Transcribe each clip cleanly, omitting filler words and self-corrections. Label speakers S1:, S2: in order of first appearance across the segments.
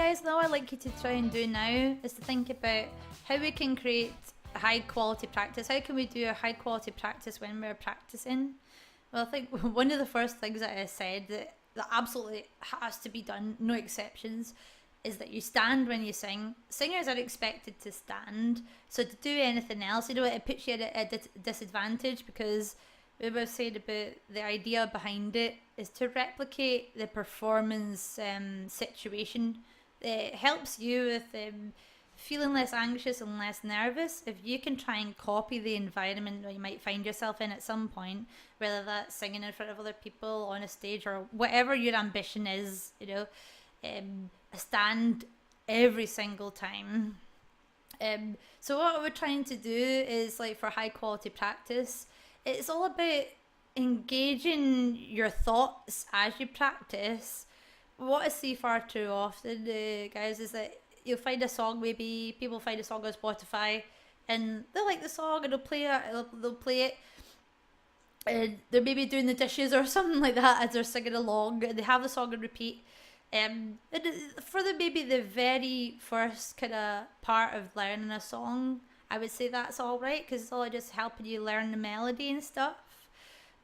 S1: guys, now I'd like you to try and do now is to think about how we can create a high quality practice. How can we do a high quality practice when we're practicing? Well, I think one of the first things that I said that absolutely has to be done, no exceptions, is that you stand when you sing. Singers are expected to stand, so to do anything else, it puts you at a disadvantage, because we were saying about the idea behind it is to replicate the performance situation. It helps you with feeling less anxious and less nervous if you can try and copy the environment that you might find yourself in at some point, whether that's singing in front of other people on a stage or whatever your ambition is, stand every single time. So what we're trying to do is, like, for high quality practice, it's all about engaging your thoughts as you practice. What I see far too often, guys, is that you'll find a song, maybe people find a song on Spotify and they like the song and they'll play it, and they're maybe doing the dishes or something like that as they're singing along, and they have the song on repeat. And for maybe the very first kind of part of learning a song, I would say that's all right, because it's all just helping you learn the melody and stuff.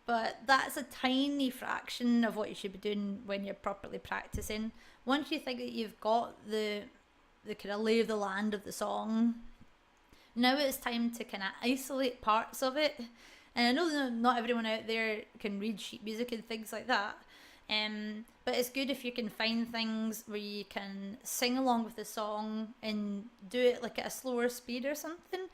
S1: But that's a tiny fraction of what you should be doing when you're properly practicing. Once you think that you've got the kind of lay of the land of the song, now it's time to kind of isolate parts of it. And I know that not everyone out there can read sheet music and things like that. But it's good if you can find things where you can sing along with the song and do it like at a slower speed or something.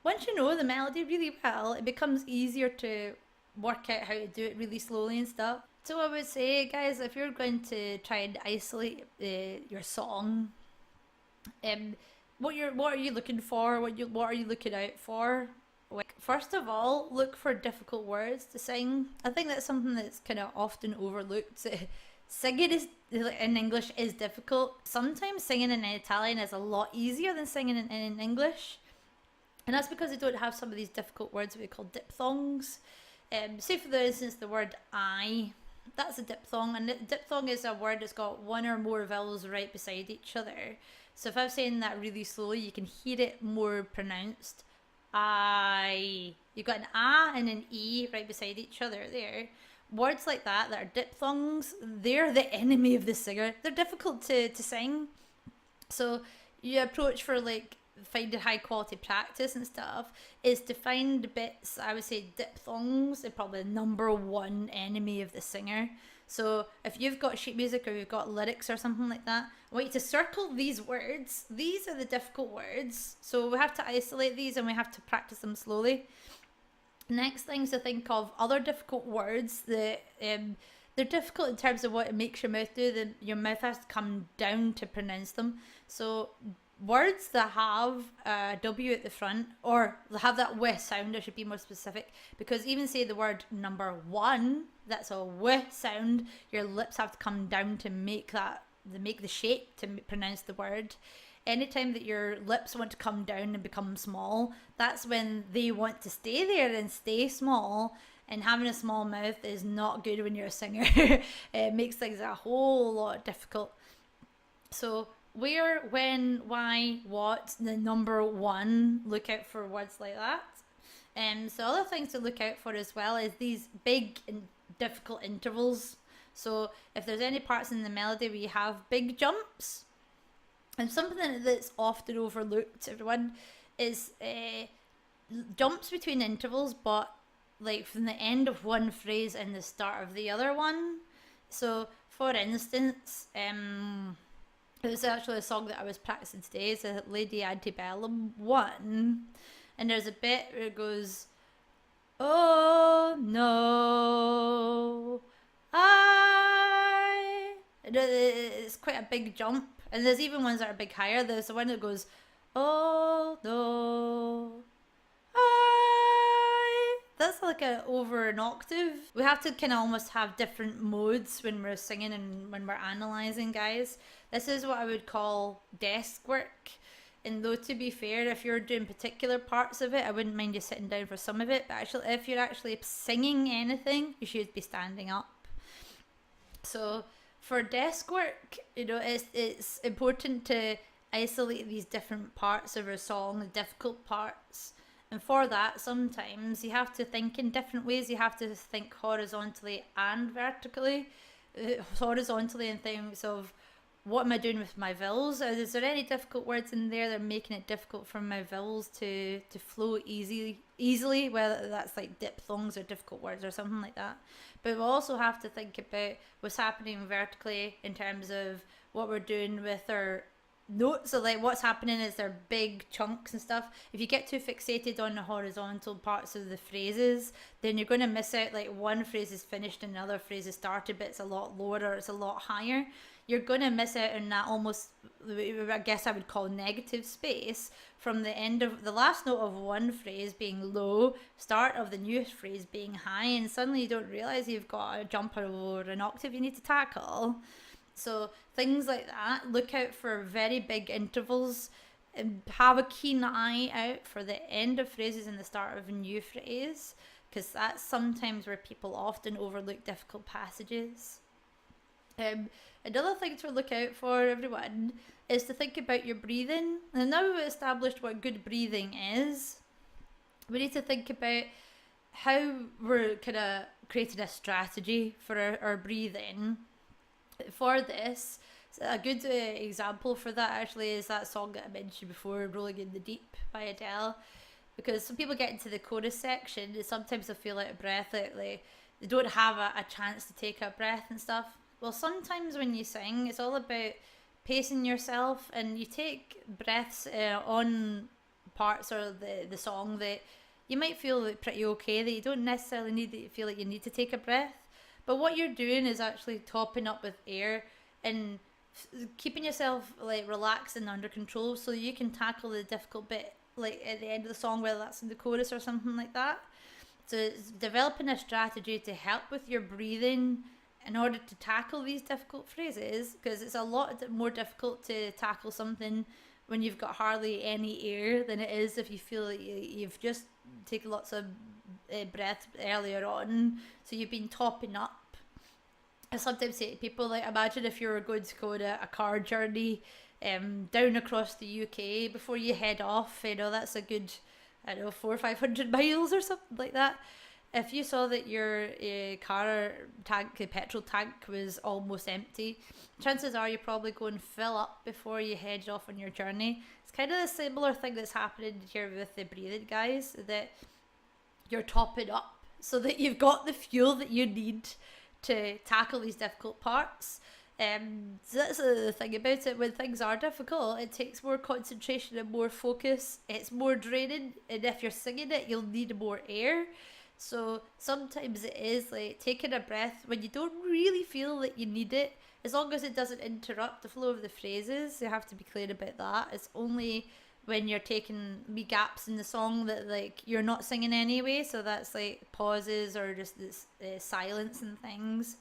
S1: Once you know the melody really well, it becomes easier to work out how to do it really slowly and stuff. So I would say, guys, if you're going to try and isolate your song, what are you looking for? What are you looking out for? Like, first of all, look for difficult words to sing. I think that's something that's kind of often overlooked. Singing in English is difficult. Sometimes singing in Italian is a lot easier than singing in English. And that's because they don't have some of these difficult words that we call diphthongs. Say for instance the word I, that's a diphthong. And diphthong is a word that's got one or more vowels right beside each other. So if I'm saying that really slowly, you can hear it more pronounced. I. You've got an A and an E right beside each other there. Words like that are diphthongs, they're the enemy of the singer. They're difficult to sing. So your approach for, like, finding high quality practice and stuff is to find bits, I would say diphthongs are probably the number one enemy of the singer. So if you've got sheet music or you've got lyrics or something like that, I want you to circle these words. These are the difficult words. So we have to isolate these and we have to practice them slowly. Next things to think of, other difficult words that they're difficult in terms of what it makes your mouth do. Your mouth has to come down to pronounce them. So words that have a W at the front, or have that W sound, I should be more specific, because even say the word number one, that's a W sound, your lips have to come down to make the shape to pronounce the word. Anytime that your lips want to come down and become small, that's when they want to stay there and stay small. And having a small mouth is not good when you're a singer. It makes things a whole lot difficult. So where, when, why, what, the number one, look out for words like that. So other things to look out for as well is these big and difficult intervals. So if there's any parts in the melody where you have big jumps, and something that's often overlooked, everyone, is jumps between intervals, but like from the end of one phrase and the start of the other one. So for instance, it was actually a song that I was practicing today. It's a Lady Antebellum one, and there's a bit where it goes, oh no, it's quite a big jump. And there's even ones that are big higher. There's the one that goes, oh no, that's like over an octave. We have to kind of almost have different modes when we're singing and when we're analysing, guys. This is what I would call desk work. And though, to be fair, if you're doing particular parts of it, I wouldn't mind you sitting down for some of it. But actually, if you're actually singing anything, you should be standing up. So for desk work, it's important to isolate these different parts of a song, the difficult parts. And for that, sometimes you have to think in different ways. You have to think horizontally and vertically. Horizontally in terms of, what am I doing with my vowels? Is there any difficult words in there that are making it difficult for my vowels to flow easily, whether that's like diphthongs or difficult words or something like that. But we also have to think about what's happening vertically in terms of what we're doing with our notes. So like what's happening is they're big chunks and stuff. If you get too fixated on the horizontal parts of the phrases, then you're going to miss out. Like one phrase is finished and another phrase is started, but it's a lot lower or it's a lot higher. You're going to miss out on that almost, I guess I would call, negative space from the end of the last note of one phrase being low, start of the new phrase being high, and suddenly you don't realize you've got a jump over an octave you need to tackle. So things like that, look out for very big intervals, and have a keen eye out for the end of phrases and the start of a new phrase, because that's sometimes where people often overlook difficult passages. Another thing to look out for, everyone, is to think about your breathing. And now we've established what good breathing is, we need to think about how we're kind of creating a strategy for our breathing. For this, a good example for that actually is that song that I mentioned before, Rolling in the Deep by Adele. Because some people get into the chorus section and sometimes they feel out of breath, like they don't have a chance to take a breath and stuff. Well, sometimes when you sing, it's all about pacing yourself, and you take breaths on parts of the song that you might feel like pretty okay, that you don't necessarily need to feel like you need to take a breath. But what you're doing is actually topping up with air and keeping yourself like relaxed and under control, so you can tackle the difficult bit like at the end of the song, whether that's in the chorus or something like that. So it's developing a strategy to help with your breathing in order to tackle these difficult phrases, because it's a lot more difficult to tackle something when you've got hardly any air than it is if you feel like you've just taken lots of breath earlier on, so you've been topping up. I sometimes say to people, like, imagine if you were going to go on a car journey down across the UK before you head off. That's a good, 400 or 500 miles or something like that. If you saw that your car tank, petrol tank, was almost empty, chances are you're probably going to fill up before you head off on your journey. It's kind of a similar thing that's happening here with the breathing, guys, that you're topping up so that you've got the fuel that you need to tackle these difficult parts. So that's the thing about it. When things are difficult, it takes more concentration and more focus. It's more draining, and if you're singing it, you'll need more air. So sometimes it is like taking a breath when you don't really feel that you need it, as long as it doesn't interrupt the flow of the phrases. You have to be clear about that. It's only when you're taking wee gaps in the song that like you're not singing anyway, so that's like pauses or just this silence and things.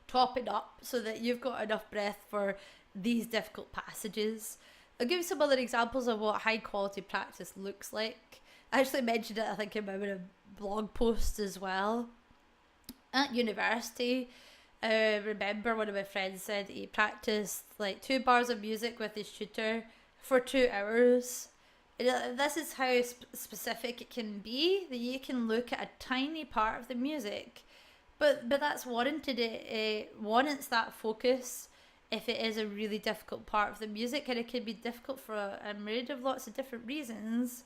S1: Top it up so that you've got enough breath for these difficult passages. I'll give you some other examples of what high quality practice looks like. I actually mentioned it, I think, in my blog post as well. At university, I remember one of my friends said he practiced like 2 bars of music with his tutor for 2 hours. This is how specific it can be, that you can look at a tiny part of the music, but that's warranted. It warrants that focus if it is a really difficult part of the music, and it can be difficult for a myriad of lots of different reasons.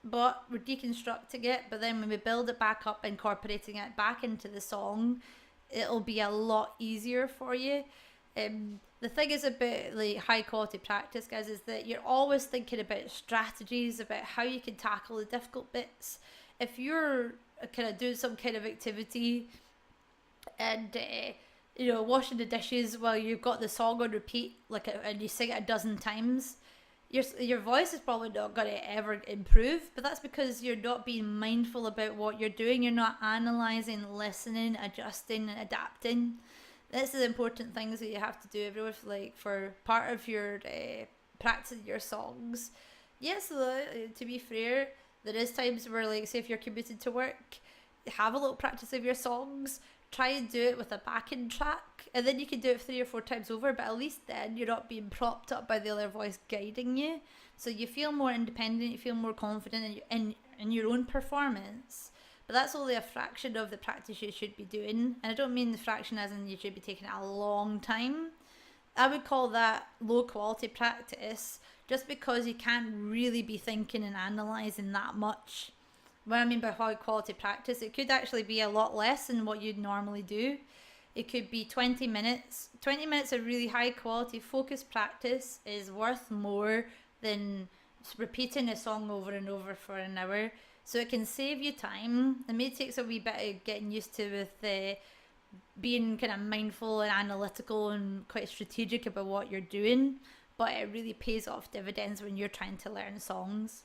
S1: But we're deconstructing it, but then when we build it back up, incorporating it back into the song, it'll be a lot easier for you. The thing is about like high quality practice, guys, is that you're always thinking about strategies about how you can tackle the difficult bits. If you're kind of doing some kind of activity and washing the dishes while you've got the song on repeat, and you sing it a dozen times, your voice is probably not going to ever improve, but that's because you're not being mindful about what you're doing. You're not analysing, listening, adjusting, and adapting. That's the important things that you have to do everywhere, for part of your practicing your songs. Yes, to be fair, there is times where, say if you're commuting to work, have a little practice of your songs. try and do it with a backing track, and then you can do it 3 or 4 times over, but at least then you're not being propped up by the other voice guiding you. So you feel more independent, you feel more confident in your own performance. But that's only a fraction of the practice you should be doing. And I don't mean the fraction as in you should be taking a long time. I would call that low quality practice just because you can't really be thinking and analysing that much. What I mean by high quality practice, it could actually be a lot less than what you'd normally do. It could be 20 minutes. 20 minutes of really high quality focused practice is worth more than repeating a song over and over for an hour. So it can save you time. It may take a wee bit of getting used to with being kind of mindful and analytical and quite strategic about what you're doing, but it really pays off dividends when you're trying to learn songs.